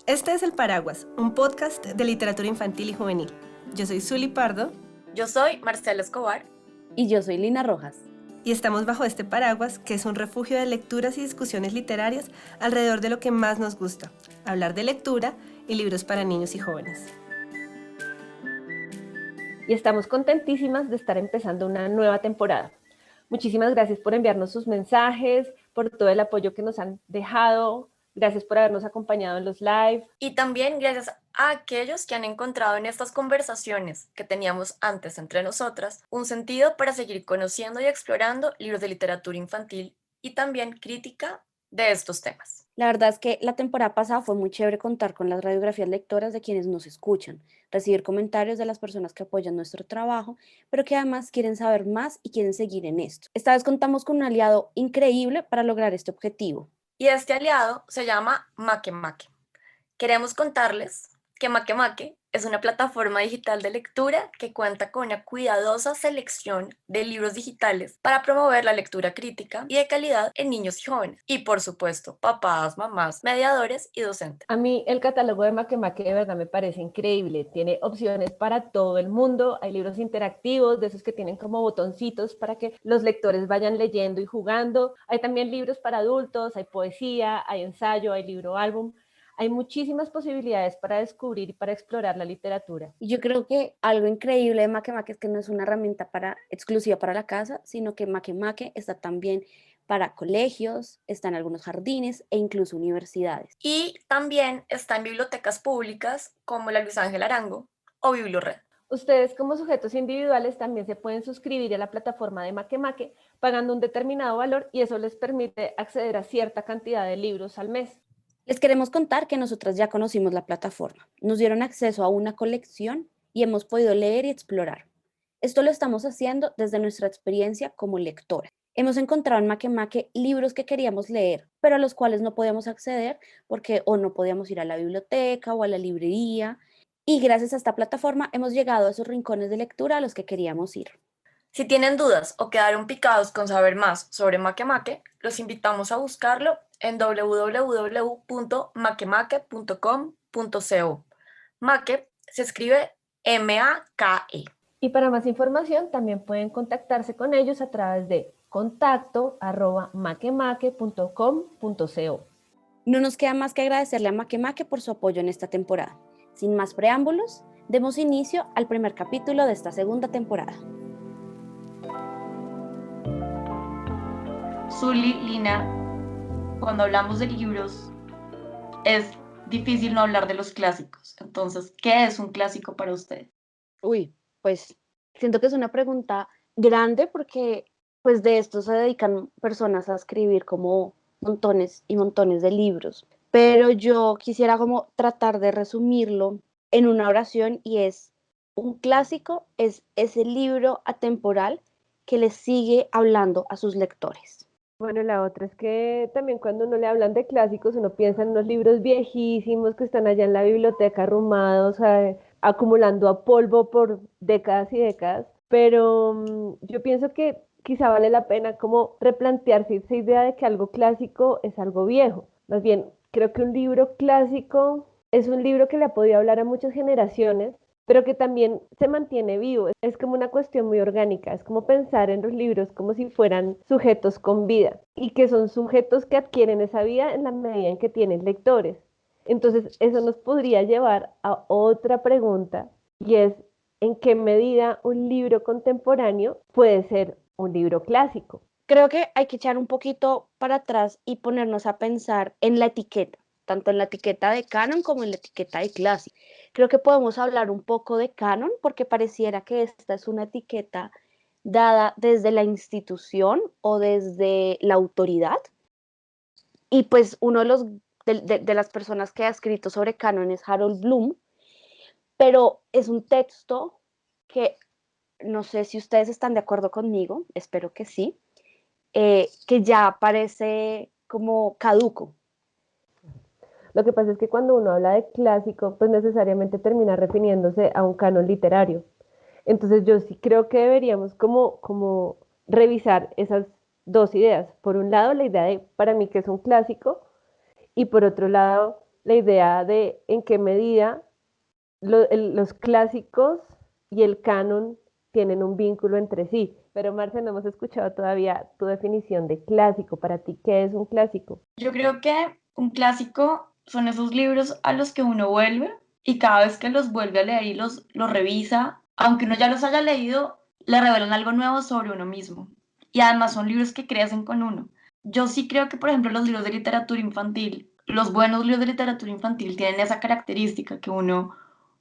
Este es El Paraguas, un podcast de literatura infantil y juvenil. Yo soy Zuli Pardo. Yo soy Marcela Escobar. Y yo soy Lina Rojas. Y estamos bajo este paraguas, que es un refugio de lecturas y discusiones literarias alrededor de lo que más nos gusta, hablar de lectura y libros para niños y jóvenes. Y estamos contentísimas de estar empezando una nueva temporada. Muchísimas gracias por enviarnos sus mensajes, por todo el apoyo que nos han dejado. Gracias por habernos acompañado en los live. Y también gracias a aquellos que han encontrado en estas conversaciones que teníamos antes entre nosotras un sentido para seguir conociendo y explorando libros de literatura infantil y también crítica de estos temas. La verdad es que la temporada pasada fue muy chévere contar con las radiografías lectoras de quienes nos escuchan, recibir comentarios de las personas que apoyan nuestro trabajo, pero que además quieren saber más y quieren seguir en esto. Esta vez contamos con un aliado increíble para lograr este objetivo. Y este aliado se llama Makemake. Queremos contarles que Makemake es una plataforma digital de lectura que cuenta con una cuidadosa selección de libros digitales para promover la lectura crítica y de calidad en niños y jóvenes. Y por supuesto, papás, mamás, mediadores y docentes. A mí el catálogo de Makemake de verdad me parece increíble. Tiene opciones para todo el mundo. Hay libros interactivos, de esos que tienen como botoncitos para que los lectores vayan leyendo y jugando. Hay también libros para adultos, hay poesía, hay ensayo, hay libro álbum. Hay muchísimas posibilidades para descubrir y para explorar la literatura. Y yo creo que algo increíble de Makemake es que no es una herramienta exclusiva para la casa, sino que Makemake está también para colegios, está en algunos jardines e incluso universidades. Y también está en bibliotecas públicas como la Luis Ángel Arango o Bibliored. Ustedes como sujetos individuales también se pueden suscribir a la plataforma de Makemake pagando un determinado valor y eso les permite acceder a cierta cantidad de libros al mes. Les queremos contar que nosotras ya conocimos la plataforma, nos dieron acceso a una colección y hemos podido leer y explorar. Esto lo estamos haciendo desde nuestra experiencia como lectora. Hemos encontrado en Makemake libros que queríamos leer, pero a los cuales no podíamos acceder porque o no podíamos ir a la biblioteca o a la librería. Y gracias a esta plataforma hemos llegado a esos rincones de lectura a los que queríamos ir. Si tienen dudas o quedaron picados con saber más sobre Makemake, los invitamos a buscarlo en www.makemake.com.co. Make se escribe M-A-K-E. Y para más información también pueden contactarse con ellos a través de contacto@makemake.com.co. No nos queda más que agradecerle a Makemake por su apoyo en esta temporada. Sin más preámbulos, demos inicio al primer capítulo de esta segunda temporada. Zuli, Lina, cuando hablamos de libros es difícil no hablar de los clásicos. Entonces, ¿qué es un clásico para usted? Uy, pues siento que es una pregunta grande porque pues de esto se dedican personas a escribir como montones y montones de libros. Pero yo quisiera como tratar de resumirlo en una oración y es: un clásico es ese libro atemporal que le sigue hablando a sus lectores. Bueno, la otra es que también cuando uno le hablan de clásicos, uno piensa en unos libros viejísimos que están allá en la biblioteca arrumados, acumulando a polvo por décadas y décadas, pero yo pienso que quizá vale la pena como replantearse esa idea de que algo clásico es algo viejo. Más bien, creo que un libro clásico es un libro que le ha podido hablar a muchas generaciones, pero que también se mantiene vivo. Es como una cuestión muy orgánica, es como pensar en los libros como si fueran sujetos con vida y que son sujetos que adquieren esa vida en la medida en que tienen lectores. Entonces, eso nos podría llevar a otra pregunta y es: ¿en qué medida un libro contemporáneo puede ser un libro clásico? Creo que hay que echar un poquito para atrás y ponernos a pensar en la etiqueta, tanto en la etiqueta de canon como en la etiqueta de clásico. Creo que podemos hablar un poco de canon porque pareciera que esta es una etiqueta dada desde la institución o desde la autoridad. Y pues uno de las personas que ha escrito sobre canon es Harold Bloom, pero es un texto que no sé si ustedes están de acuerdo conmigo, espero que sí, que ya parece como caduco. Lo que pasa es que cuando uno habla de clásico, pues necesariamente termina refiriéndose a un canon literario. Entonces yo sí creo que deberíamos como revisar esas dos ideas. Por un lado, la idea de para mí que es un clásico y por otro lado, la idea de en qué medida los clásicos y el canon tienen un vínculo entre sí. Pero Marce, no hemos escuchado todavía tu definición de clásico. Para ti, ¿qué es un clásico? Yo creo que un clásico son esos libros a los que uno vuelve y cada vez que los vuelve a leer y los revisa, aunque uno ya los haya leído, le revelan algo nuevo sobre uno mismo. Y además son libros que crecen con uno. Yo sí creo que, por ejemplo, los libros de literatura infantil, los buenos libros de literatura infantil tienen esa característica que uno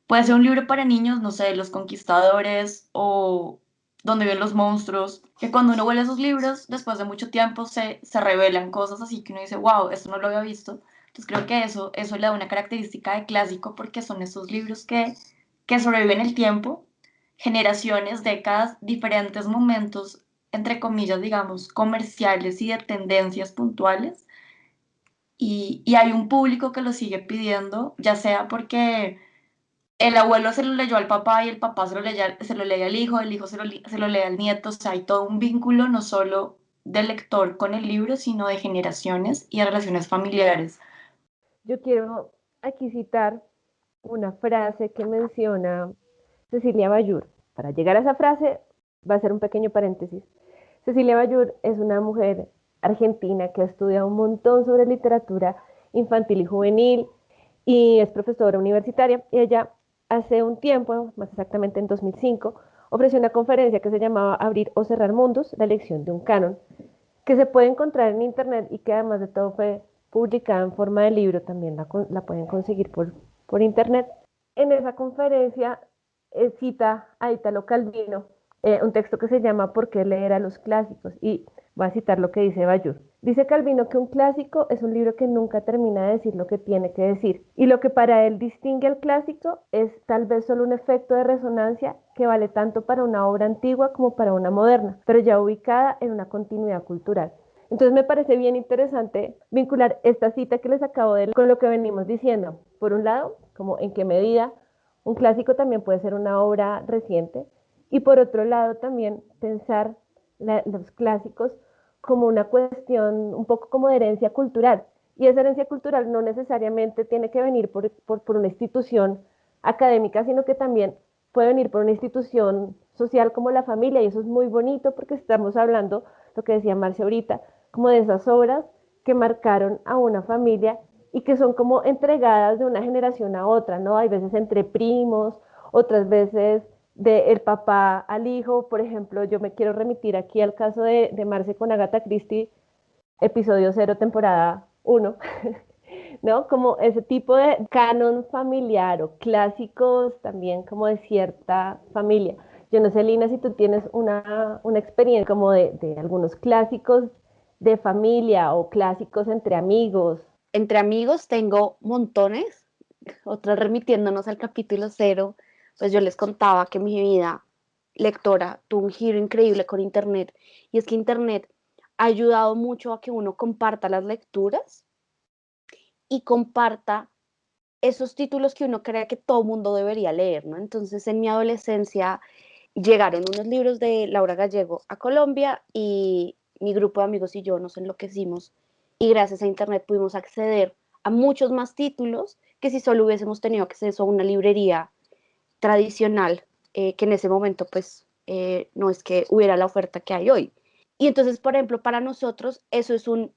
puede ser un libro para niños, no sé, Los Conquistadores o Donde viven los monstruos, que cuando uno vuelve a esos libros, después de mucho tiempo se revelan cosas así que uno dice, wow, esto no lo había visto. Entonces creo que eso le da una característica de clásico porque son esos libros que sobreviven el tiempo, generaciones, décadas, diferentes momentos, entre comillas, digamos, comerciales y de tendencias puntuales. Y hay un público que lo sigue pidiendo, ya sea porque el abuelo se lo leyó al papá y el papá se lo lee al hijo, el hijo se lo lee al nieto, o sea, hay todo un vínculo no solo del lector con el libro, sino de generaciones y de relaciones familiares. Yo quiero aquí citar una frase que menciona Cecilia Bayur. Para llegar a esa frase va a ser un pequeño paréntesis. Cecilia Bayur es una mujer argentina que ha estudiado un montón sobre literatura infantil y juvenil y es profesora universitaria. Y ella hace un tiempo, más exactamente en 2005, ofreció una conferencia que se llamaba Abrir o cerrar mundos, la elección de un canon, que se puede encontrar en internet y que además de todo fue publicada en forma de libro, también la pueden conseguir por internet. En esa conferencia cita a Italo Calvino un texto que se llama ¿Por qué leer a los clásicos? Y voy a citar lo que dice Bayur. Dice Calvino que un clásico es un libro que nunca termina de decir lo que tiene que decir. Y lo que para él distingue al clásico es tal vez solo un efecto de resonancia que vale tanto para una obra antigua como para una moderna, pero ya ubicada en una continuidad cultural. Entonces me parece bien interesante vincular esta cita que les acabo de leer con lo que venimos diciendo. Por un lado, como en qué medida un clásico también puede ser una obra reciente, y por otro lado también pensar los clásicos como una cuestión un poco como de herencia cultural. Y esa herencia cultural no necesariamente tiene que venir por una institución académica, sino que también puede venir por una institución social como la familia, y eso es muy bonito porque estamos hablando, lo que decía Marcia ahorita, como de esas obras que marcaron a una familia y que son como entregadas de una generación a otra, ¿no? Hay veces entre primos, otras veces del papá al hijo. Por ejemplo, yo me quiero remitir aquí al caso de Marce con Agatha Christie, episodio 0, temporada 1, ¿no? Como ese tipo de canon familiar o clásicos también como de cierta familia. Yo no sé, Lina, si tú tienes una experiencia como de algunos clásicos de familia o clásicos entre amigos. Entre amigos tengo montones, otras remitiéndonos al capítulo 0, pues yo les contaba que mi vida lectora tuvo un giro increíble con Internet, y es que Internet ha ayudado mucho a que uno comparta las lecturas y comparta esos títulos que uno cree que todo mundo debería leer, ¿no? Entonces, en mi adolescencia llegaron unos libros de Laura Gallego a Colombia y mi grupo de amigos y yo nos enloquecimos, y gracias a Internet pudimos acceder a muchos más títulos que si solo hubiésemos tenido acceso a una librería tradicional, que en ese momento pues no es que hubiera la oferta que hay hoy. Y entonces, por ejemplo, para nosotros eso es un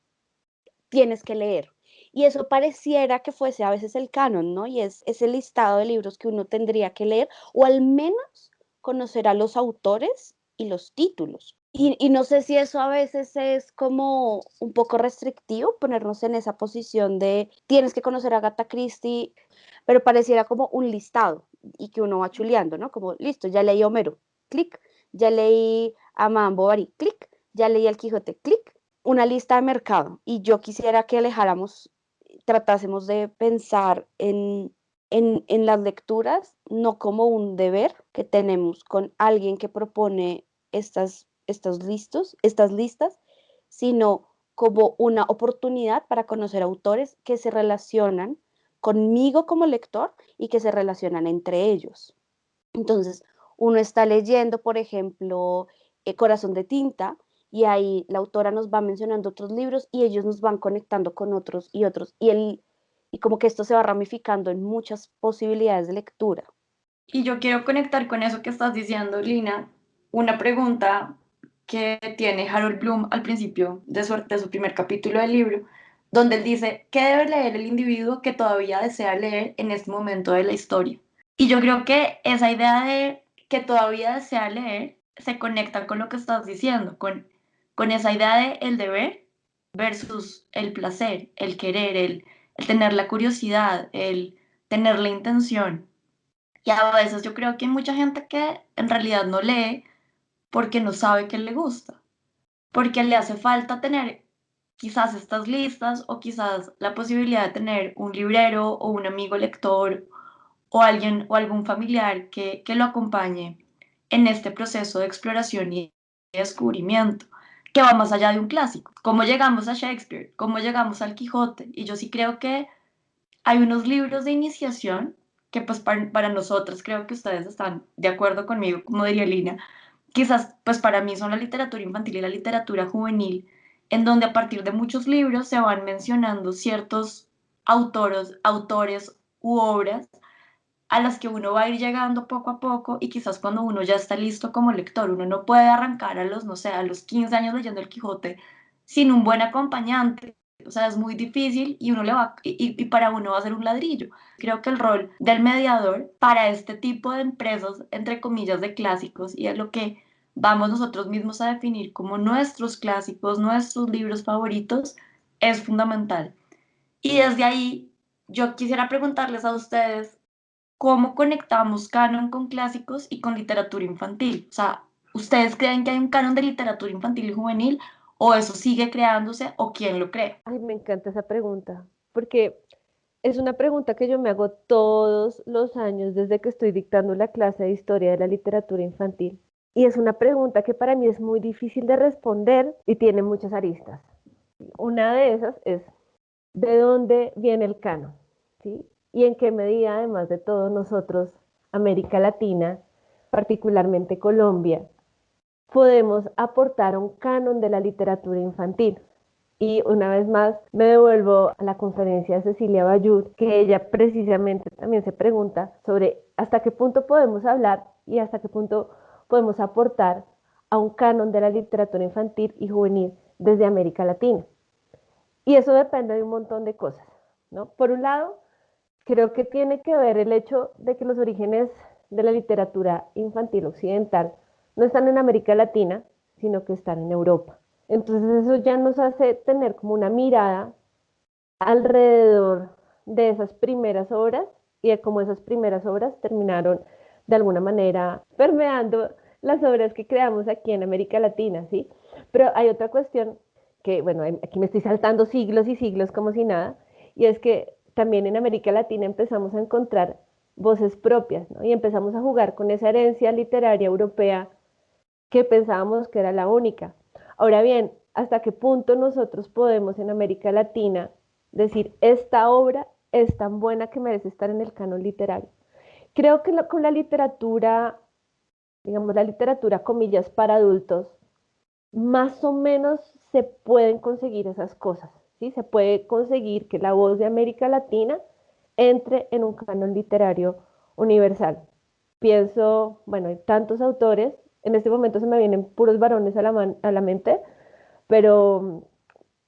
tienes que leer. Y eso pareciera que fuese a veces el canon, ¿no? Y es ese listado de libros que uno tendría que leer, o al menos conocer a los autores y los títulos. Y no sé si eso a veces es como un poco restrictivo, ponernos en esa posición de tienes que conocer a Agatha Christie, pero pareciera como un listado y que uno va chuleando, ¿no? Como, listo, ya leí Homero, clic, ya leí a Madame Bovary, clic, ya leí El Quijote, clic, una lista de mercado. Y yo quisiera que tratásemos de pensar en las lecturas no como un deber que tenemos con alguien que propone estas listas, sino como una oportunidad para conocer autores que se relacionan conmigo como lector y que se relacionan entre ellos. Entonces, uno está leyendo, por ejemplo, Corazón de Tinta, y ahí la autora nos va mencionando otros libros y ellos nos van conectando con otros y otros. y como que esto se va ramificando en muchas posibilidades de lectura. Y yo quiero conectar con eso que estás diciendo, Lina, una pregunta que tiene Harold Bloom al principio de su primer capítulo del libro, donde él dice, ¿qué debe leer el individuo que todavía desea leer en este momento de la historia? Y yo creo que esa idea de que todavía desea leer se conecta con lo que estás diciendo, con esa idea de el deber versus el placer, el querer, el tener la curiosidad, el tener la intención. Y a veces yo creo que hay mucha gente que en realidad no lee porque no sabe qué le gusta, porque le hace falta tener quizás estas listas o quizás la posibilidad de tener un librero o un amigo lector o alguien o algún familiar que lo acompañe en este proceso de exploración y descubrimiento que va más allá de un clásico. ¿Cómo llegamos a Shakespeare? ¿Cómo llegamos al Quijote? Y yo sí creo que hay unos libros de iniciación que pues para nosotros creo que ustedes están de acuerdo conmigo, como diría Lina, quizás pues para mí son la literatura infantil y la literatura juvenil, en donde a partir de muchos libros se van mencionando ciertos autores u obras a las que uno va a ir llegando poco a poco y quizás cuando uno ya está listo como lector, uno no puede arrancar a los, no sé, a los 15 años leyendo El Quijote sin un buen acompañante. O sea, es muy difícil y uno le va y para uno va a ser un ladrillo. Creo que el rol del mediador para este tipo de empresas, entre comillas, de clásicos, y es lo que vamos nosotros mismos a definir como nuestros clásicos, nuestros libros favoritos, es fundamental. Y desde ahí, yo quisiera preguntarles a ustedes, ¿cómo conectamos canon con clásicos y con literatura infantil? O sea, ¿ustedes creen que hay un canon de literatura infantil y juvenil o eso sigue creándose o quién lo cree? Ay, me encanta esa pregunta, porque es una pregunta que yo me hago todos los años desde que estoy dictando la clase de historia de la literatura infantil. Y es una pregunta que para mí es muy difícil de responder y tiene muchas aristas. Una de esas es, ¿de dónde viene el canon? ¿Sí? Y en qué medida, además de todo, nosotros, América Latina, particularmente Colombia, podemos aportar un canon de la literatura infantil. Y una vez más me devuelvo a la conferencia de Cecilia Bayud, que ella precisamente también se pregunta sobre hasta qué punto podemos hablar y hasta qué punto podemos aportar a un canon de la literatura infantil y juvenil desde América Latina. Y eso depende de un montón de cosas, ¿no? Por un lado, creo que tiene que ver el hecho de que los orígenes de la literatura infantil occidental no están en América Latina, sino que están en Europa. Entonces eso ya nos hace tener como una mirada alrededor de esas primeras obras y de cómo esas primeras obras terminaron de alguna manera permeando las obras que creamos aquí en América Latina, ¿sí? Pero hay otra cuestión que, bueno, aquí me estoy saltando siglos y siglos como si nada, y es que también en América Latina empezamos a encontrar voces propias, ¿no? Y empezamos a jugar con esa herencia literaria europea que pensábamos que era la única. Ahora bien, ¿hasta qué punto nosotros podemos en América Latina decir esta obra es tan buena que merece estar en el canon literario? Creo que con la literatura, digamos la literatura comillas para adultos, más o menos se pueden conseguir esas cosas, ¿sí? Se puede conseguir que la voz de América Latina entre en un canon literario universal. Pienso, bueno, hay tantos autores, en este momento se me vienen puros varones a la mente, pero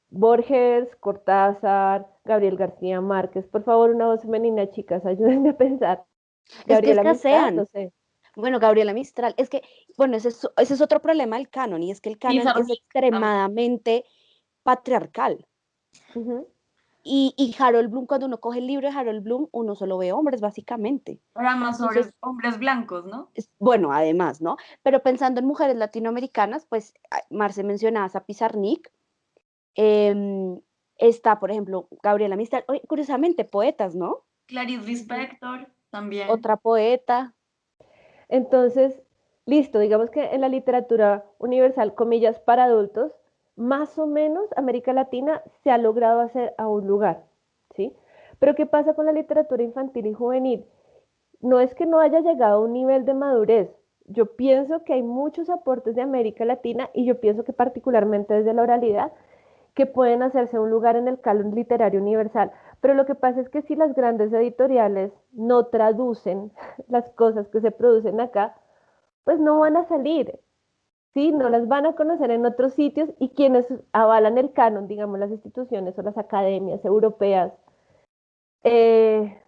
Borges, Cortázar, Gabriel García Márquez, por favor, una voz femenina, chicas, ayúdenme a pensar. Es que Gabriela Mistral, escasean. no sé. Bueno, Gabriela Mistral, es que, bueno, ese es otro problema del canon, y es que el canon Pizarro es extremadamente patriarcal. Ujú. Y Harold Bloom, cuando uno coge el libro de Harold Bloom, uno solo ve hombres, básicamente. Para más Entonces, hombres blancos, ¿no? bueno, además, ¿no? Pero pensando en mujeres latinoamericanas, pues Marce mencionaba a Pizarnik, em, está, por ejemplo, Gabriela Mistral, oye, curiosamente, poetas, ¿no? Clarice Ujú. Lispector también. Otra poeta, Entonces, listo, digamos que en la literatura universal, comillas, para adultos, más o menos América Latina se ha logrado hacer a un lugar, ¿sí? Pero ¿qué pasa con la literatura infantil y juvenil? No es que no haya llegado a un nivel de madurez. Yo pienso que hay muchos aportes de América Latina y yo pienso que particularmente desde la oralidad que pueden hacerse un lugar en el canon literario universal, Pero lo que pasa es que si las grandes editoriales no traducen las cosas que se producen acá, pues no van a salir, ¿sí? No las van a conocer en otros sitios y quienes avalan el canon, digamos las instituciones o las academias europeas, eh,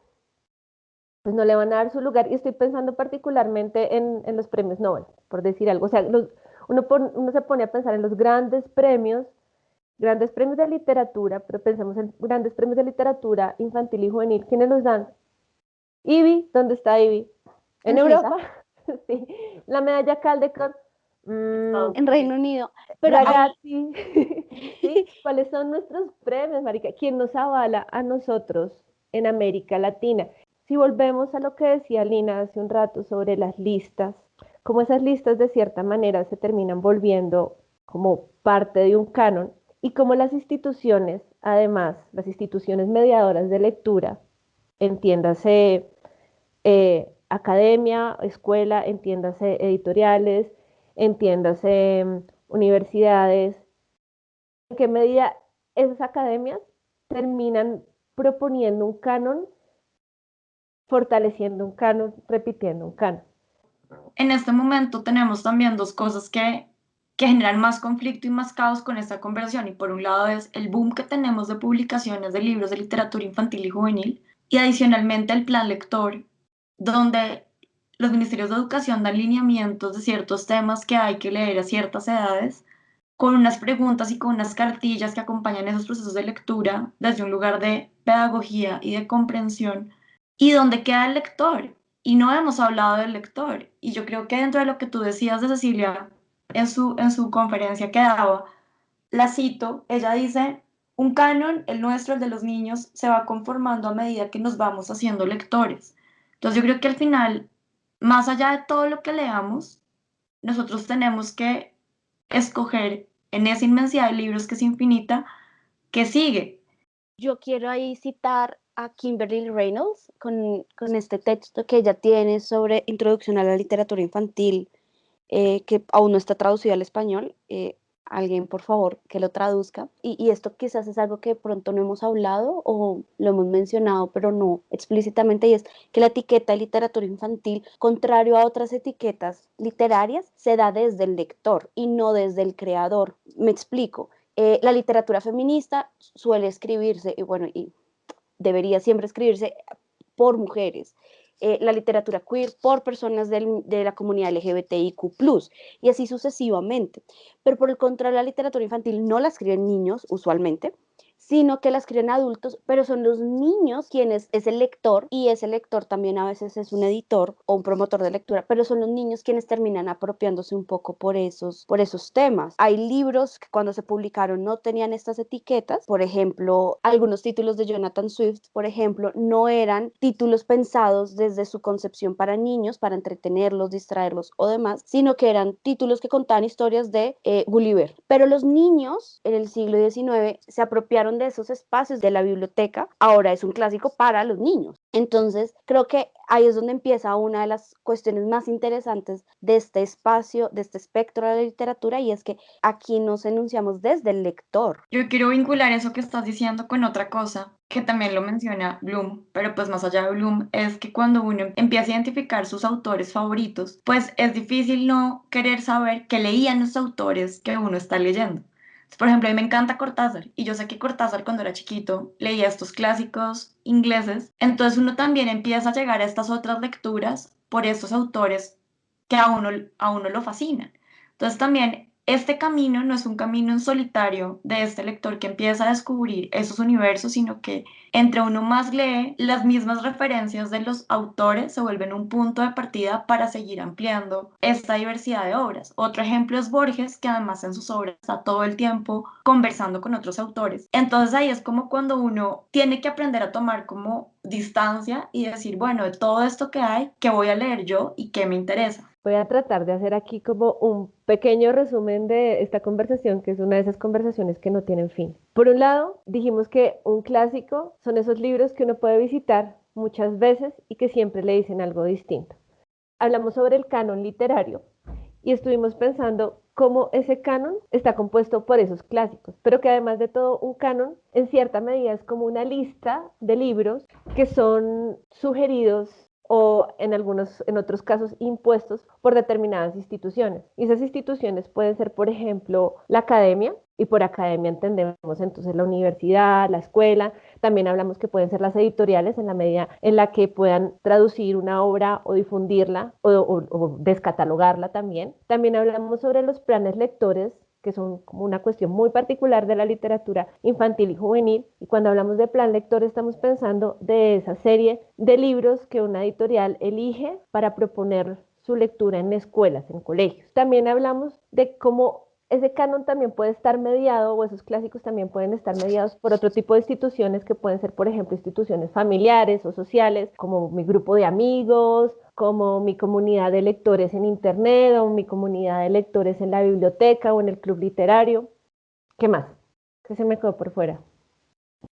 pues no le van a dar su lugar. Y estoy pensando particularmente en los premios Nobel, por decir algo. O sea, uno se pone a pensar en los grandes premios de literatura, pero pensemos en grandes premios de literatura infantil y juvenil. ¿Quiénes los dan? Ivy, ¿dónde está Ivy? En En Suiza, Europa, sí. La medalla Caldecott, mm, en Reino Unido. Pero ahí, Ragazzi, ¿sí? ¿Cuáles son nuestros premios, marica? ¿Quién nos avala a nosotros en América Latina? Si volvemos a lo que decía Lina hace un rato sobre las listas, como esas listas de cierta manera se terminan volviendo como parte de un canon y como las instituciones, además, las instituciones mediadoras de lectura, entiéndase academia, escuela, entiéndase editoriales, entiéndase universidades, en qué medida esas academias terminan proponiendo un canon, fortaleciendo un canon, repitiendo un canon. En este momento tenemos también dos cosas que generan más conflicto y más caos con esta conversación. Y por un lado es el boom que tenemos de publicaciones de libros de literatura infantil y juvenil, y adicionalmente el plan lector, donde los ministerios de educación dan lineamientos de ciertos temas que hay que leer a ciertas edades, con unas preguntas y con unas cartillas que acompañan esos procesos de lectura desde un lugar de pedagogía y de comprensión. ¿Y dónde queda el lector? Y no hemos hablado del lector. Y yo creo que dentro de lo que tú decías de Cecilia en su conferencia que daba, la cito, ella dice, un canon, el nuestro, el de los niños, se va conformando a medida que nos vamos haciendo lectores. Entonces yo creo que al final, más allá de todo lo que leamos, nosotros tenemos que escoger en esa inmensidad de libros que es infinita, que sigue. yo quiero ahí citar a Kimberly Reynolds con este texto que ella tiene sobre Introducción a la literatura infantil, que aún no está traducido al español. Alguien, por favor, que lo traduzca. Y esto quizás es algo que de pronto no hemos hablado o lo hemos mencionado, pero no explícitamente, y es que la etiqueta de literatura infantil, contrario a otras etiquetas literarias, se da desde el lector y no desde el creador. Me explico. La literatura feminista suele escribirse, y bueno, y debería siempre escribirse por mujeres. La literatura queer por personas de la comunidad LGBTIQ+, y así sucesivamente. Pero por el contrario, la literatura infantil no la escriben niños usualmente, sino que la escriben adultos, pero son los niños quienes es el lector, y ese lector también a veces es un editor o un promotor de lectura, pero son los niños quienes terminan apropiándose un poco por esos temas. Hay libros que cuando se publicaron no tenían estas etiquetas, por ejemplo, algunos títulos de Jonathan Swift, por ejemplo, no eran títulos pensados desde su concepción para niños, para entretenerlos, distraerlos o demás, sino que eran títulos que contaban historias de Gulliver. Pero los niños en el siglo XIX se apropiaron de esos espacios de la biblioteca, ahora es un clásico para los niños. Entonces, creo que ahí es donde empieza una de las cuestiones más interesantes de este espacio, de este espectro de la literatura, y es que aquí nos enunciamos desde el lector. Yo quiero vincular eso que estás diciendo con otra cosa que también lo menciona Bloom, pero pues más allá de Bloom, es que cuando uno empieza a identificar sus autores favoritos, pues es difícil no querer saber qué leían los autores que uno está leyendo. Por ejemplo, a mí me encanta Cortázar y yo sé que Cortázar cuando era chiquito leía estos clásicos ingleses, entonces uno también empieza a llegar a estas otras lecturas por estos autores que a uno lo fascinan. Entonces también este camino no es un camino en solitario de este lector que empieza a descubrir esos universos, sino que entre uno más lee, las mismas referencias de los autores se vuelven un punto de partida para seguir ampliando esta diversidad de obras. Otro ejemplo es Borges, que además en sus obras está todo el tiempo conversando con otros autores. Entonces ahí es como cuando uno tiene que aprender a tomar como distancia y decir, bueno, de todo esto que hay, ¿qué voy a leer yo y qué me interesa? Voy a tratar de hacer aquí como un pequeño resumen de esta conversación, que es una de esas conversaciones que no tienen fin. Por un lado, dijimos que un clásico son esos libros que uno puede visitar muchas veces y que siempre le dicen algo distinto. Hablamos sobre el canon literario y estuvimos pensando cómo ese canon está compuesto por esos clásicos, pero que además de todo un canon, en cierta medida es como una lista de libros que son sugeridos o en otros casos impuestos por determinadas instituciones. Y esas instituciones pueden ser, por ejemplo, la academia, y por academia entendemos entonces la universidad, la escuela, también hablamos que pueden ser las editoriales en la medida en la que puedan traducir una obra o difundirla o descatalogarla también. También hablamos sobre los planes lectores, que son como una cuestión muy particular de la literatura infantil y juvenil. Y cuando hablamos de plan lector estamos pensando de esa serie de libros que una editorial elige para proponer su lectura en escuelas, en colegios. También hablamos de cómo ese canon también puede estar mediado, o esos clásicos también pueden estar mediados por otro tipo de instituciones que pueden ser, por ejemplo, instituciones familiares o sociales, como mi grupo de amigos, como mi comunidad de lectores en internet, o mi comunidad de lectores en la biblioteca o en el club literario. ¿Qué más? ¿Qué se me quedó por fuera?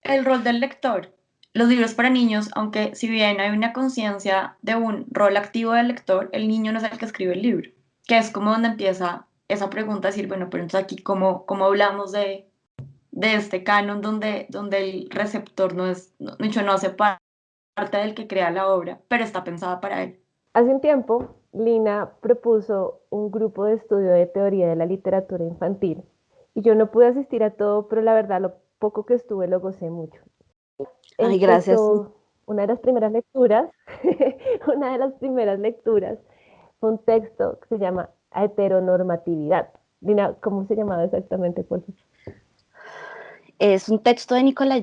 El rol del lector. Los libros para niños, aunque si bien hay una conciencia de un rol activo del lector, el niño no es el que escribe el libro, que es como donde empieza esa pregunta, decir, bueno, pero entonces aquí cómo hablamos de este canon donde el receptor no hace parte del que crea la obra, pero está pensada para él. Hace un tiempo, Lina propuso un grupo de estudio de teoría de la literatura infantil y yo no pude asistir a todo, pero la verdad lo poco que estuve lo gocé mucho. Ay, gracias. Una de las primeras lecturas, una de las primeras lecturas fue un texto que se llama Heteronormatividad. Lina, ¿cómo se llamaba exactamente, por favor? Es un texto de Nicolás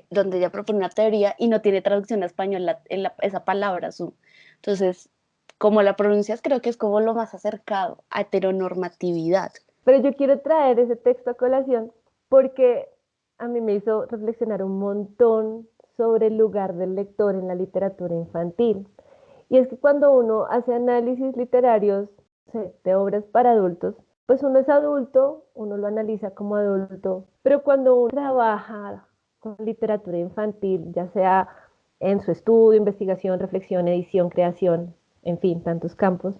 donde ella propone una teoría y no tiene traducción a español esa palabra. Entonces, como la pronuncias, creo que es como lo más acercado a heteronormatividad. Pero yo quiero traer ese texto a colación porque a mí me hizo reflexionar un montón sobre el lugar del lector en la literatura infantil. Y es que cuando uno hace análisis literarios, de obras para adultos, pues uno es adulto, uno lo analiza como adulto, pero cuando uno trabaja con literatura infantil, ya sea en su estudio, investigación, reflexión, edición, creación, en fin, tantos campos,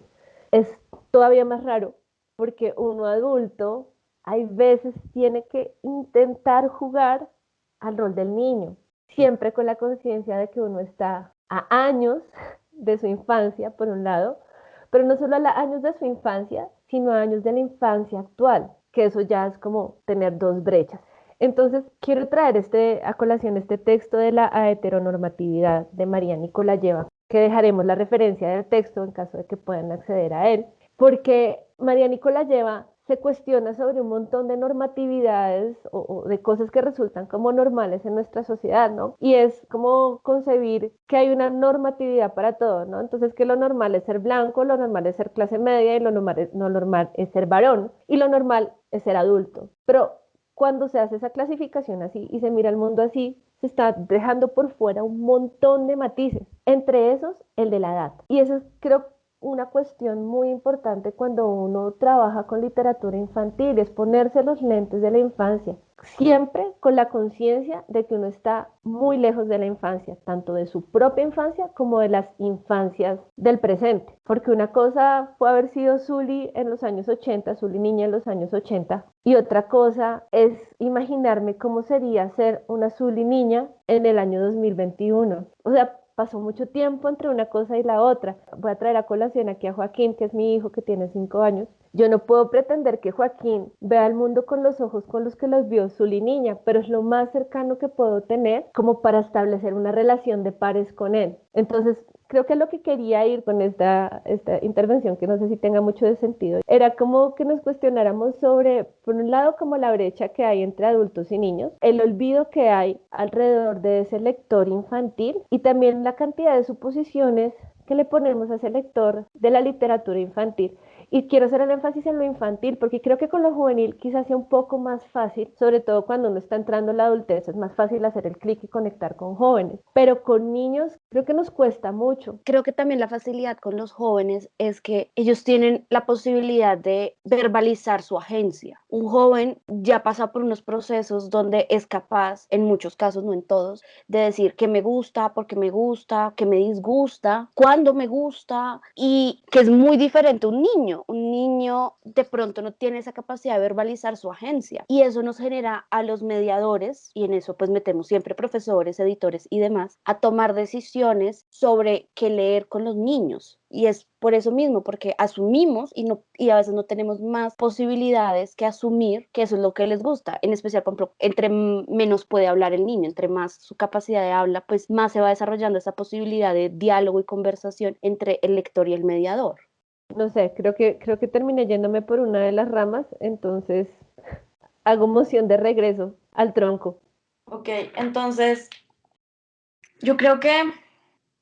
es todavía más raro porque uno adulto hay veces tiene que intentar jugar al rol del niño, siempre con la conciencia de que uno está a años de su infancia, por un lado, pero no solo a años de su infancia, sino a años de la infancia actual, que eso ya es como tener dos brechas. Entonces, quiero traer a colación este texto de la heteronormatividad de María Nikolayeva, que dejaremos la referencia del texto en caso de que puedan acceder a él, porque María Nikolayeva se cuestiona sobre un montón de normatividades o de cosas que resultan como normales en nuestra sociedad, ¿no? Y es como concebir que hay una normatividad para todo, ¿no? Entonces que lo normal es ser blanco, lo normal es ser clase media y lo normal es ser varón y lo normal es ser adulto. Pero cuando se hace esa clasificación así y se mira el mundo así, se está dejando por fuera un montón de matices, entre esos el de la edad. Y eso creo una cuestión muy importante cuando uno trabaja con literatura infantil, es ponerse los lentes de la infancia, siempre con la conciencia de que uno está muy lejos de la infancia, tanto de su propia infancia como de las infancias del presente, porque una cosa fue haber sido Zully en los años 80, Zully niña en los años 80, y otra cosa es imaginarme cómo sería ser una Zully niña en el año 2021. O sea, pasó mucho tiempo entre una cosa y la otra. Voy a traer a colación aquí a Joaquín, que es mi hijo, que tiene 5 años. Yo no puedo pretender que Joaquín vea el mundo con los ojos con los que los vio Zully niña, pero es lo más cercano que puedo tener como para establecer una relación de pares con él. Entonces, creo que lo que quería ir con esta intervención, que no sé si tenga mucho de sentido, era como que nos cuestionáramos sobre, por un lado, como la brecha que hay entre adultos y niños, el olvido que hay alrededor de ese lector infantil y también la cantidad de suposiciones que le ponemos a ese lector de la literatura infantil. Y quiero hacer el énfasis en lo infantil, porque creo que con lo juvenil quizás sea un poco más fácil, sobre todo cuando uno está entrando en la adultez, es más fácil hacer el clic y conectar con jóvenes. Pero con niños creo que nos cuesta mucho. Creo que también la facilidad con los jóvenes es que ellos tienen la posibilidad de verbalizar su agencia. Un joven ya pasa por unos procesos donde es capaz, en muchos casos, no en todos, de decir que me gusta, porque me gusta, que me disgusta, cuándo me gusta, y que es muy diferente a un niño Un niño de pronto no tiene esa capacidad de verbalizar su agencia y eso nos genera a los mediadores, y en eso pues metemos siempre profesores, editores y demás, a tomar decisiones sobre qué leer con los niños. Y es por eso mismo, porque asumimos y a veces no tenemos más posibilidades que asumir que eso es lo que les gusta. En especial, por ejemplo, entre menos puede hablar el niño, entre más su capacidad de habla, pues más se va desarrollando esa posibilidad de diálogo y conversación entre el lector y el mediador. No sé, creo que terminé yéndome por una de las ramas, entonces hago moción de regreso al tronco. Ok, entonces yo creo que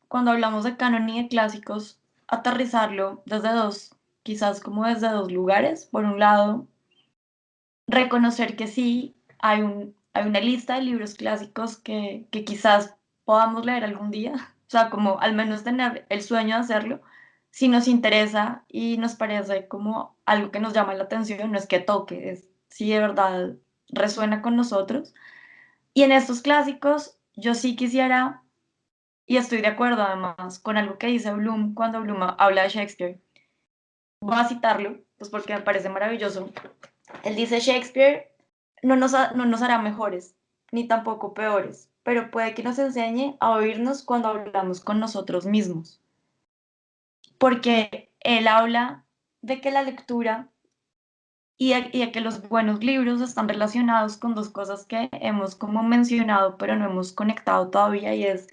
cuando hablamos de canon y de clásicos, aterrizarlo desde quizás como desde dos lugares. Por un lado, reconocer que sí hay una lista de libros clásicos que quizás podamos leer algún día, o sea, como al menos tener el sueño de hacerlo, si nos interesa y nos parece como algo que nos llama la atención, no es que toque, es si de verdad resuena con nosotros. Y en estos clásicos, yo sí quisiera, y estoy de acuerdo además con algo que dice Bloom cuando Bloom habla de Shakespeare. Voy a citarlo, pues porque me parece maravilloso. Él dice, Shakespeare no nos hará mejores, ni tampoco peores, pero puede que nos enseñe a oírnos cuando hablamos con nosotros mismos. Porque él habla de que la lectura y de que los buenos libros están relacionados con dos cosas que hemos como mencionado, pero no hemos conectado todavía, y es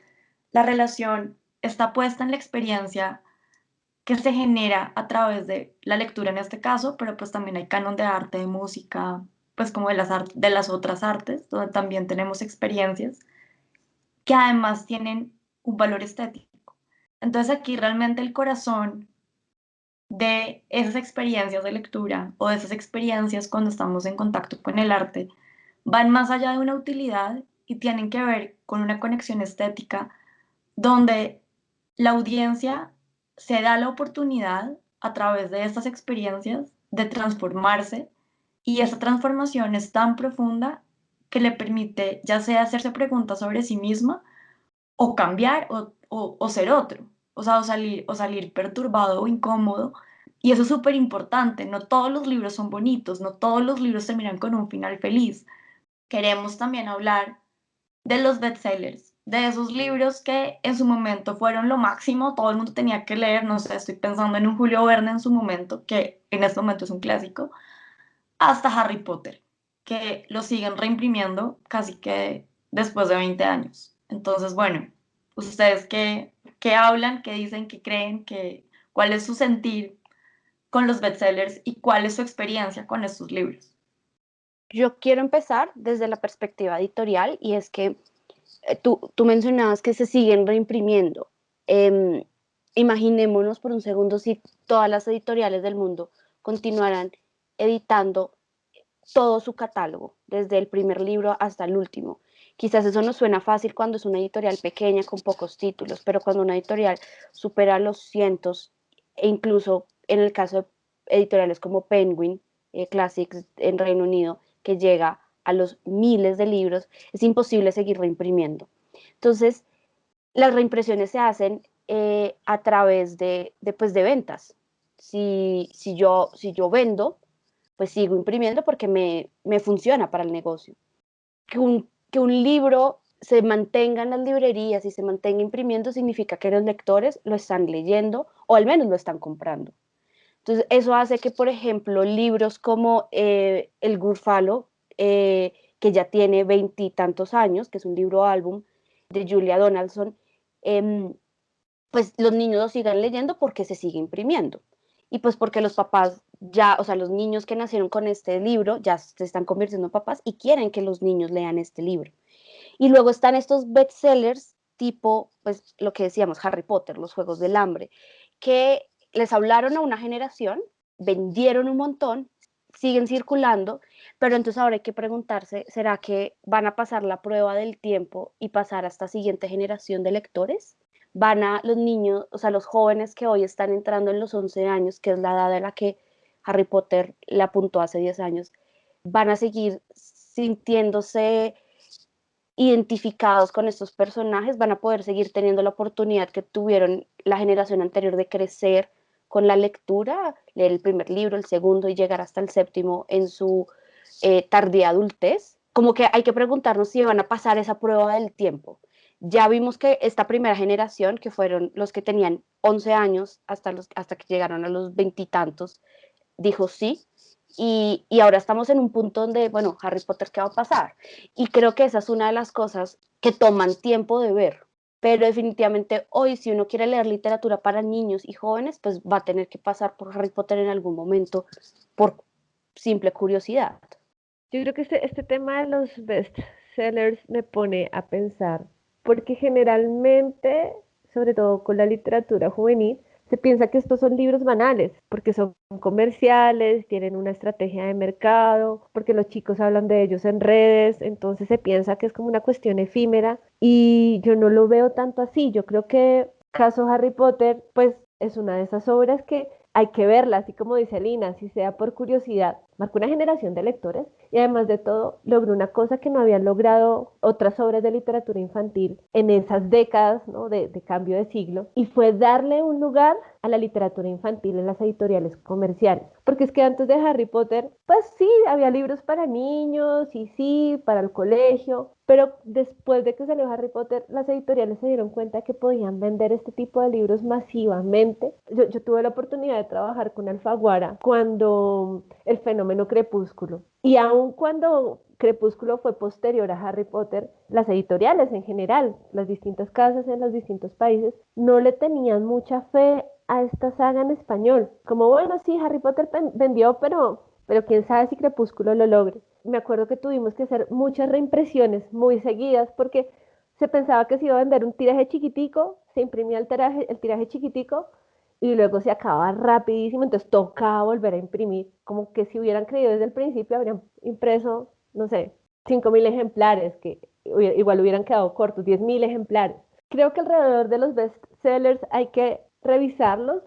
la relación está puesta en la experiencia que se genera a través de la lectura en este caso, pero pues también hay canon de arte, de música, pues como de las otras artes, donde también tenemos experiencias que además tienen un valor estético. Entonces aquí realmente el corazón de esas experiencias de lectura o de esas experiencias cuando estamos en contacto con el arte van más allá de una utilidad y tienen que ver con una conexión estética donde la audiencia se da la oportunidad a través de estas experiencias de transformarse, y esa transformación es tan profunda que le permite ya sea hacerse preguntas sobre sí misma o cambiar o ser otro, o sea, o salir perturbado o incómodo. Y eso es súper importante, no todos los libros son bonitos, no todos los libros terminan con un final feliz. Queremos también hablar de los bestsellers, de esos libros que en su momento fueron lo máximo, todo el mundo tenía que leer, no sé, estoy pensando en un Julio Verne en su momento, que en este momento es un clásico, hasta Harry Potter, que lo siguen reimprimiendo casi que después de 20 años. Entonces, bueno, ustedes qué hablan, qué dicen, qué creen, cuál es su sentir con los bestsellers y cuál es su experiencia con estos libros. Yo quiero empezar desde la perspectiva editorial y es que tú mencionabas que se siguen reimprimiendo. Em, Imaginémonos por un segundo si todas las editoriales del mundo continuaran editando todo su catálogo, desde el primer libro hasta el último. Quizás eso nos suena fácil cuando es una editorial pequeña con pocos títulos, pero cuando una editorial supera los cientos, e incluso en el caso de editoriales como Penguin Classics en Reino Unido, que llega a los miles de libros, es imposible seguir reimprimiendo. Entonces, las reimpresiones se hacen a través de ventas. Si yo vendo, pues sigo imprimiendo porque me funciona para el negocio. Que un libro se mantenga en las librerías y se mantenga imprimiendo significa que los lectores lo están leyendo o al menos lo están comprando. Entonces, eso hace que, por ejemplo, libros como El Gurfalo, que ya tiene 20 y tantos años, que es un libro álbum de Julia Donaldson, pues los niños lo sigan leyendo porque se sigue imprimiendo. Y pues porque los papás ya, o sea, los niños que nacieron con este libro ya se están convirtiendo en papás y quieren que los niños lean este libro. Y luego están estos bestsellers tipo, pues lo que decíamos, Harry Potter, los Juegos del Hambre, que les hablaron a una generación, vendieron un montón, siguen circulando, pero entonces ahora hay que preguntarse, ¿será que van a pasar la prueba del tiempo y pasar a esta siguiente generación de lectores? Van a los niños, o sea, los jóvenes que hoy están entrando en los 11 años, que es la edad a la que Harry Potter le apuntó hace 10 años, van a seguir sintiéndose identificados con estos personajes, van a poder seguir teniendo la oportunidad que tuvieron la generación anterior de crecer con la lectura, leer el primer libro, el segundo y llegar hasta el séptimo en su tardía adultez, como que hay que preguntarnos si van a pasar esa prueba del tiempo. Ya vimos que esta primera generación, que fueron los que tenían 11 años hasta que llegaron a los veintitantos, dijo sí, y ahora estamos en un punto donde, bueno, Harry Potter, ¿qué va a pasar? Y creo que esa es una de las cosas que toman tiempo de ver, pero definitivamente hoy si uno quiere leer literatura para niños y jóvenes, pues va a tener que pasar por Harry Potter en algún momento por simple curiosidad. Yo creo que este tema de los bestsellers me pone a pensar, porque generalmente, sobre todo con la literatura juvenil, se piensa que estos son libros banales, porque son comerciales, tienen una estrategia de mercado, porque los chicos hablan de ellos en redes, entonces se piensa que es como una cuestión efímera y yo no lo veo tanto así. Yo creo que caso Harry Potter, pues es una de esas obras que hay que verla, así como dice Lina, si sea por curiosidad. Marcó una generación de lectores y además de todo logró una cosa que no habían logrado otras obras de literatura infantil en esas décadas, ¿no? de cambio de siglo, y fue darle un lugar a la literatura infantil en las editoriales comerciales. Porque es que antes de Harry Potter, pues sí, había libros para niños y sí, para el colegio, pero después de que salió Harry Potter, las editoriales se dieron cuenta que podían vender este tipo de libros masivamente. Yo tuve la oportunidad de trabajar con Alfaguara cuando el fenómeno Crepúsculo. Y aun cuando Crepúsculo fue posterior a Harry Potter, las editoriales en general, las distintas casas en los distintos países, no le tenían mucha fe a esta saga en español. Como, bueno, sí, Harry Potter vendió, pero quién sabe si Crepúsculo lo logre. Me acuerdo que tuvimos que hacer muchas reimpresiones muy seguidas porque se pensaba que se iba a vender un tiraje chiquitico, se imprimía el tiraje chiquitico y luego se acababa rapidísimo, entonces tocaba volver a imprimir, como que si hubieran creído desde el principio habrían impreso, no sé, 5.000 ejemplares, que igual hubieran quedado cortos, 10.000 ejemplares. Creo que alrededor de los bestsellers hay que revisarlos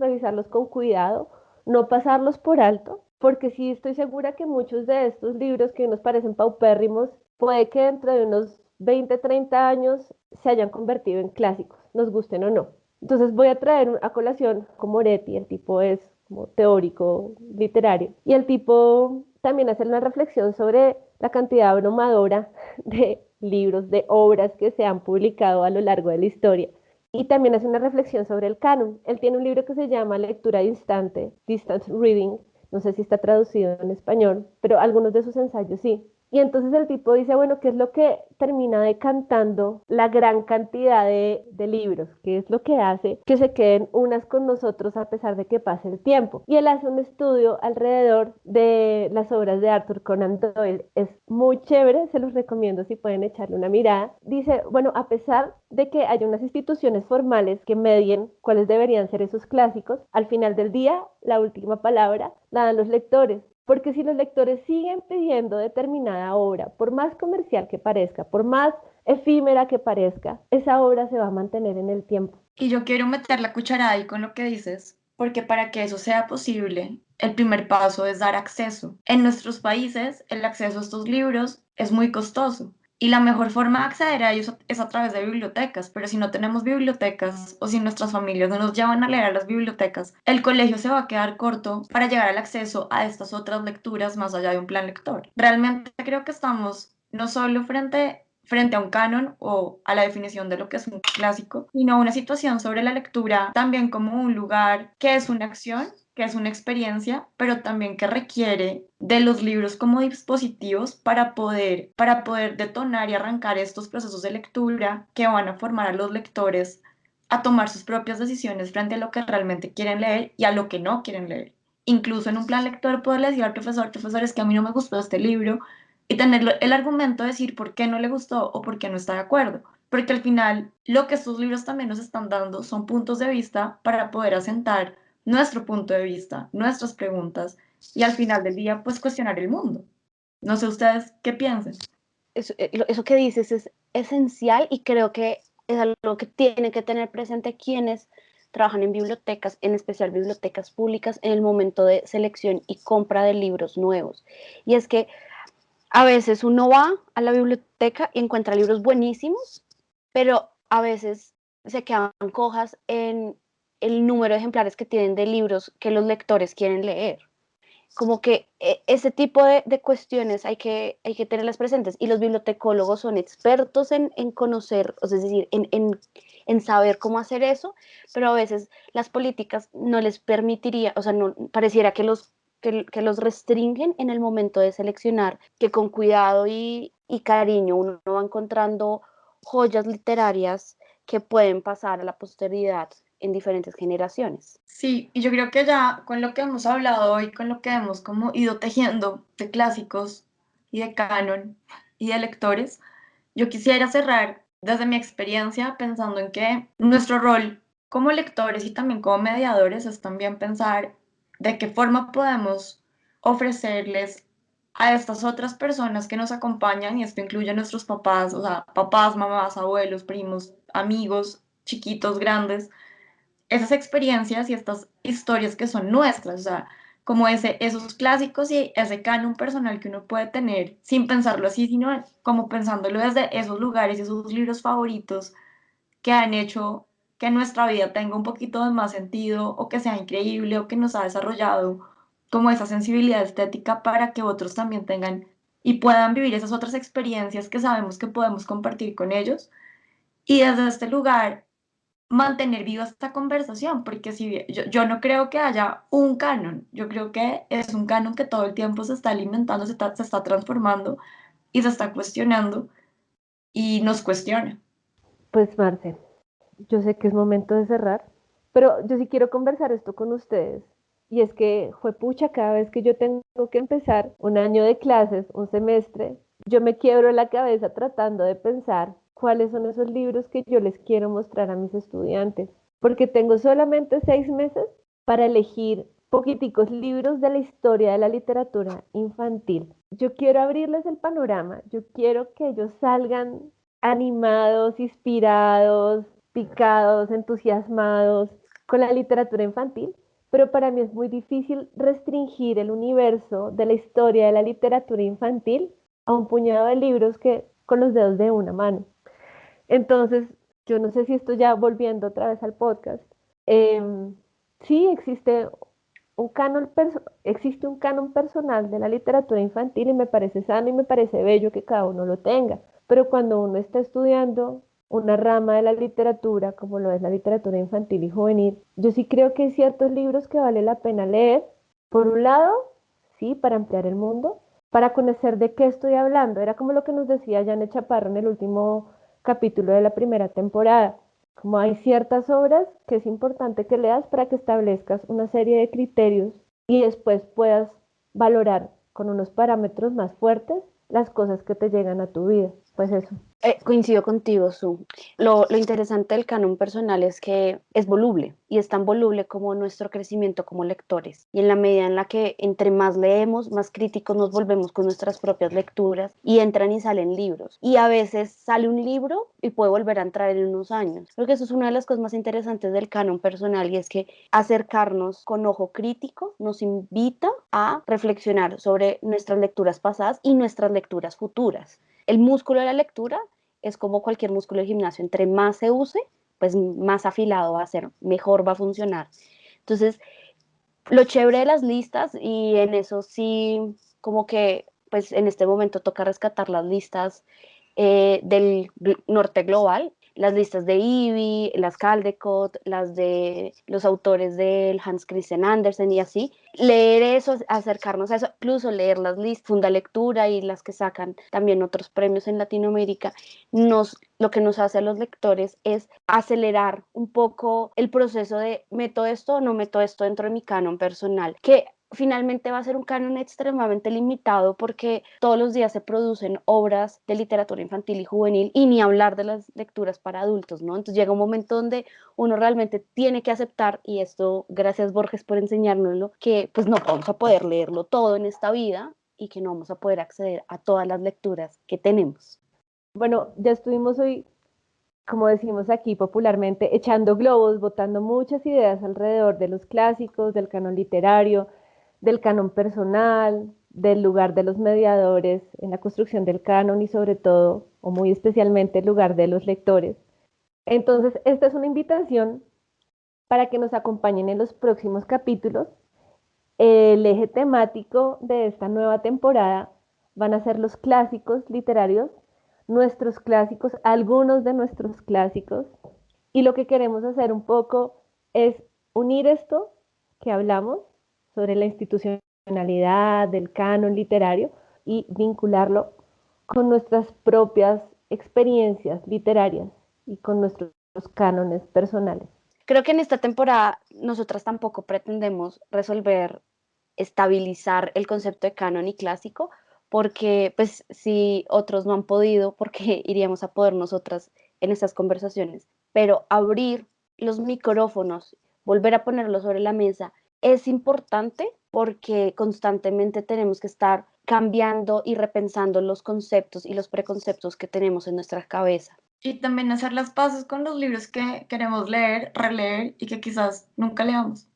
con cuidado, no pasarlos por alto, porque sí estoy segura que muchos de estos libros que nos parecen paupérrimos, puede que dentro de unos 20, 30 años se hayan convertido en clásicos, nos gusten o no. Entonces voy a traer a colación con Moretti, el tipo es como teórico literario, y el tipo también hace una reflexión sobre la cantidad abrumadora de libros, de obras que se han publicado a lo largo de la historia. Y también hace una reflexión sobre el canon. Él tiene un libro que se llama Lectura Distante, Distance Reading, no sé si está traducido en español, pero algunos de sus ensayos sí. Y entonces el tipo dice, bueno, ¿qué es lo que termina decantando la gran cantidad de libros? ¿Qué es lo que hace que se queden unas con nosotros a pesar de que pase el tiempo? Y él hace un estudio alrededor de las obras de Arthur Conan Doyle. Es muy chévere, se los recomiendo si pueden echarle una mirada. Dice, bueno, a pesar de que haya unas instituciones formales que medien cuáles deberían ser esos clásicos, al final del día, la última palabra la dan los lectores. Porque si los lectores siguen pidiendo determinada obra, por más comercial que parezca, por más efímera que parezca, esa obra se va a mantener en el tiempo. Y yo quiero meter la cucharada ahí con lo que dices, porque para que eso sea posible, el primer paso es dar acceso. En nuestros países, el acceso a estos libros es muy costoso. Y la mejor forma de acceder a ellos es a través de bibliotecas, pero si no tenemos bibliotecas o si nuestras familias no nos llevan a leer a las bibliotecas, el colegio se va a quedar corto para llegar al acceso a estas otras lecturas más allá de un plan lector. Realmente creo que estamos no solo frente a un canon o a la definición de lo que es un clásico, sino una situación sobre la lectura también como un lugar que es una acción, que es una experiencia, pero también que requiere de los libros como dispositivos para poder detonar y arrancar estos procesos de lectura que van a formar a los lectores a tomar sus propias decisiones frente a lo que realmente quieren leer y a lo que no quieren leer. Incluso en un plan lector poderle decir al profesor, es que a mí no me gustó este libro, y tener el argumento de decir por qué no le gustó o por qué no está de acuerdo. Porque al final lo que estos libros también nos están dando son puntos de vista para poder asentar nuestro punto de vista, nuestras preguntas y al final del día pues cuestionar el mundo. No sé ustedes qué piensan. Eso que dices es esencial y creo que es algo que tienen que tener presente quienes trabajan en bibliotecas, en especial bibliotecas públicas, en el momento de selección y compra de libros nuevos. Y es que a veces uno va a la biblioteca y encuentra libros buenísimos, pero a veces se quedan cojas el número de ejemplares que tienen de libros que los lectores quieren leer. Como que ese tipo de cuestiones hay que tenerlas presentes, y los bibliotecólogos son expertos en conocer, o sea, es decir, en saber cómo hacer eso, pero a veces las políticas no les permitiría, o sea, no, pareciera que los restringen en el momento de seleccionar, que con cuidado y cariño uno va encontrando joyas literarias que pueden pasar a la posteridad en diferentes generaciones. Sí, y yo creo que ya con lo que hemos hablado hoy, con lo que hemos como ido tejiendo de clásicos y de canon y de lectores, yo quisiera cerrar desde mi experiencia pensando en que nuestro rol como lectores y también como mediadores es también pensar de qué forma podemos ofrecerles a estas otras personas que nos acompañan, y esto incluye a nuestros papás, o sea, papás, mamás, abuelos, primos, amigos, chiquitos, grandes, esas experiencias y estas historias que son nuestras, o sea, como esos clásicos y ese canon personal que uno puede tener sin pensarlo así, sino como pensándolo desde esos lugares y esos libros favoritos que han hecho que nuestra vida tenga un poquito de más sentido, o que sea increíble, o que nos ha desarrollado como esa sensibilidad estética para que otros también tengan y puedan vivir esas otras experiencias que sabemos que podemos compartir con ellos. Y desde este lugar mantener viva esta conversación, porque si yo no creo que haya un canon, yo creo que es un canon que todo el tiempo se está alimentando, se está transformando y se está cuestionando y nos cuestiona. Pues Marce, yo sé que es momento de cerrar, pero yo sí quiero conversar esto con ustedes. Y es que, juepucha, cada vez que yo tengo que empezar un año de clases, un semestre, yo me quiebro la cabeza tratando de pensar cuáles son esos libros que yo les quiero mostrar a mis estudiantes. Porque tengo solamente 6 meses para elegir poquiticos libros de la historia de la literatura infantil. Yo quiero abrirles el panorama, yo quiero que ellos salgan animados, inspirados, picados, entusiasmados con la literatura infantil, pero para mí es muy difícil restringir el universo de la historia de la literatura infantil a un puñado de libros que con los dedos de una mano. Entonces, yo no sé si esto, ya volviendo otra vez al podcast, eh, sí existe un canon personal de la literatura infantil, y me parece sano y me parece bello que cada uno lo tenga, pero cuando uno está estudiando una rama de la literatura, como lo es la literatura infantil y juvenil, yo sí creo que hay ciertos libros que vale la pena leer. Por un lado, sí, para ampliar el mundo, para conocer de qué estoy hablando. Era como lo que nos decía Janet Chaparro en el último capítulo de la primera temporada. Como hay ciertas obras que es importante que leas para que establezcas una serie de criterios y después puedas valorar con unos parámetros más fuertes las cosas que te llegan a tu vida. Pues eso. Coincido contigo, Su. Lo interesante del canon personal es que es voluble, y es tan voluble como nuestro crecimiento como lectores. Y en la medida en la que entre más leemos, más críticos nos volvemos con nuestras propias lecturas, y entran y salen libros. Y a veces sale un libro y puede volver a entrar en unos años. Creo que eso es una de las cosas más interesantes del canon personal, y es que acercarnos con ojo crítico nos invita a reflexionar sobre nuestras lecturas pasadas y nuestras lecturas futuras. El músculo de la lectura es como cualquier músculo de gimnasio: entre más se use, pues más afilado va a ser, mejor va a funcionar. Entonces, lo chévere de las listas, y en eso sí, como que, pues en este momento toca rescatar las listas del norte global, las listas de Ivy, las Caldecott, las de los autores del Hans Christian Andersen y así. Leer eso, acercarnos a eso, incluso leer las listas, Funda Lectura y las que sacan también otros premios en Latinoamérica, lo que nos hace a los lectores es acelerar un poco el proceso de meto esto o no meto esto dentro de mi canon personal, que finalmente va a ser un canon extremadamente limitado, porque todos los días se producen obras de literatura infantil y juvenil, y ni hablar de las lecturas para adultos, ¿no? Entonces llega un momento donde uno realmente tiene que aceptar, y esto, gracias Borges por enseñárnoslo, que pues no vamos a poder leerlo todo en esta vida, y que no vamos a poder acceder a todas las lecturas que tenemos. Bueno, ya estuvimos hoy, como decimos aquí popularmente, echando globos, botando muchas ideas alrededor de los clásicos, del canon literario, del canon personal, del lugar de los mediadores en la construcción del canon y sobre todo, o muy especialmente, el lugar de los lectores. Entonces, esta es una invitación para que nos acompañen en los próximos capítulos. El eje temático de esta nueva temporada van a ser los clásicos literarios, nuestros clásicos, algunos de nuestros clásicos, y lo que queremos hacer un poco es unir esto que hablamos sobre la institucionalidad del canon literario y vincularlo con nuestras propias experiencias literarias y con nuestros cánones personales. Creo que en esta temporada nosotras tampoco pretendemos resolver, estabilizar el concepto de canon y clásico, porque pues si otros no han podido, porque iríamos a poder nosotras en estas conversaciones, pero abrir los micrófonos, volver a ponerlos sobre la mesa es importante porque constantemente tenemos que estar cambiando y repensando los conceptos y los preconceptos que tenemos en nuestra cabeza. Y también hacer las paces con los libros que queremos leer, releer y que quizás nunca leamos.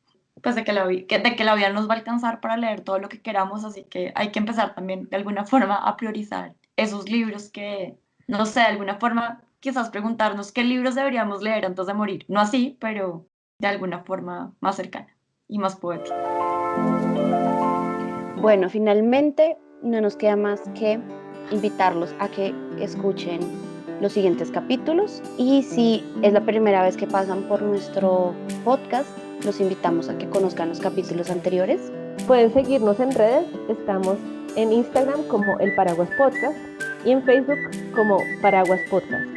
Pues de que la vida nos va a alcanzar para leer todo lo que queramos, así que hay que empezar también de alguna forma a priorizar esos libros que, no sé, de alguna forma quizás preguntarnos qué libros deberíamos leer antes de morir. No así, pero de alguna forma más cercana y más poética. Bueno, finalmente no nos queda más que invitarlos a que escuchen los siguientes capítulos y si es la primera vez que pasan por nuestro podcast, los invitamos a que conozcan los capítulos anteriores. Pueden seguirnos en redes, estamos en Instagram como El Paraguas Podcast y en Facebook como Paraguas Podcast.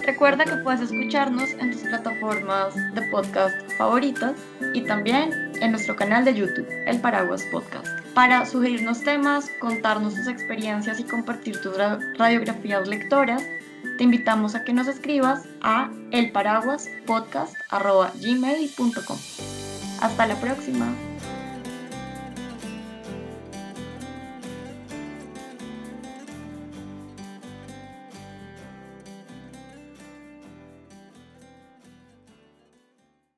Recuerda que puedes escucharnos en tus plataformas de podcast favoritas y también en nuestro canal de YouTube, El Paraguas Podcast. Para sugerirnos temas, contarnos tus experiencias y compartir tus radiografías lectoras, te invitamos a que nos escribas a elparaguaspodcast@gmail.com. Hasta la próxima.